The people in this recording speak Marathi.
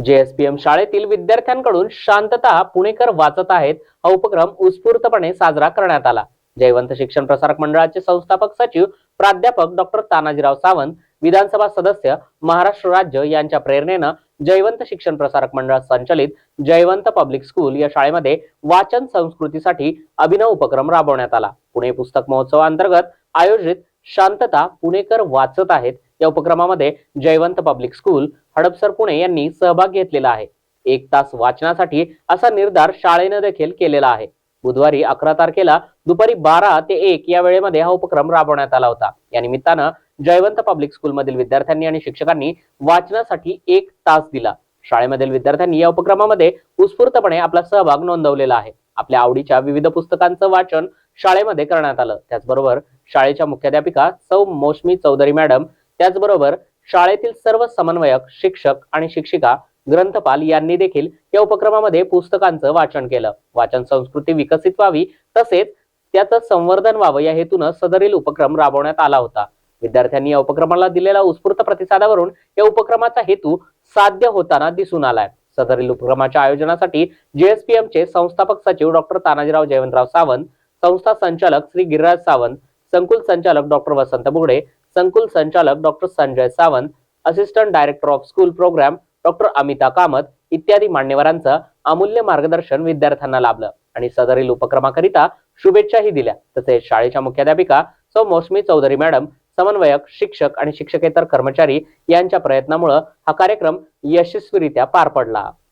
जेएसपीएम शाळेतील विद्यार्थ्यांकडून शांतता पुणेकर वाचत आहेत हा उपक्रम उत्स्फूर्तपणे साजरा करण्यात आला। जयवंत शिक्षण प्रसारक मंडळाचे संस्थापक सचिव प्राध्यापक डॉक्टर तानाजीराव सावंत, विधानसभा सदस्य, महाराष्ट्र राज्य यांच्या प्रेरणेनं जयवंत शिक्षण प्रसारक मंडळ संचलित जयवंत पब्लिक स्कूल या शाळेमध्ये वाचन संस्कृतीसाठी अभिनव उपक्रम राबवण्यात आला। पुणे पुस्तक महोत्सवाअंतर्गत आयोजित शांतता पुणेकर वाचत आहेत या उपक्रमामध्ये जयवंत पब्लिक स्कूल हडपसर पुणे यांनी सहभाग घेतलेला आहे। 1 तास वाचनासाठी असा निर्धार शाळेने देखील केलेला आहे। बुधवारी 11 तारखेला दुपारी 12 ते 1 या वेळेमध्ये हा उपक्रम राबवण्यात आला होता। या निमित्तानं जयवंत पब्लिक स्कूल मधील विद्यार्थ्यांनी आणि शिक्षकांनी वाचनासाठी 1 तास दिला। शाळेमधील विद्यार्थ्यांनी या उपक्रमामध्ये उत्स्फूर्तपणे आपला सहभाग नोंदवलेला आहे। आपल्या आवडीच्या विविध पुस्तकांचं वाचन शाळेमध्ये करण्यात आलं। त्याचबरोबर शाळेच्या मुख्याध्यापिका सौ मौसमी चौधरी मॅडम, त्याचबरोबर शाळेतील सर्व समन्वयक, शिक्षक आणि शिक्षिका, ग्रंथपाल यांनी देखील या उपक्रमामध्ये पुस्तकांचं वाचन केलं। वाचन संस्कृती विकसित व्हावी तसेच त्याचं संवर्धन व्हावं या हेतून सदरील उपक्रम राबवण्यात आला होता। विद्यार्थ्यांनी या उपक्रमाला दिलेल्या उत्स्फूर्त प्रतिसादावरून या उपक्रमाचा हेतू साध्य होताना दिसून आलाय। सदरील उपक्रमाच्या आयोजनासाठी जेएसपीएमचे संस्थापक सचिव डॉक्टर तानाजीराव जयवंतराव सावंत, संस्था संचालक श्री गिरिराज सावंत, संकुल संचालक डॉक्टर वसंत बुगडे, संकुल संचालक doctor Sanjay Sawant, assistant director of school program doctor Amita Kamat इत्यादी मान्यवरांचं अमूल्य मार्गदर्शन विद्यार्थ्यांना लाभलं आणि सदरील उपक्रमाकरिता शुभेच्छाही दिल्या। तसेच शाळेच्या मुख्याध्यापिका सौ मौसमी चौधरी मॅडम, समन्वयक, शिक्षक आणि शिक्षकेतर कर्मचारी यांच्या प्रयत्नामुळे हा कार्यक्रम यशस्वीरित्या पार पडला।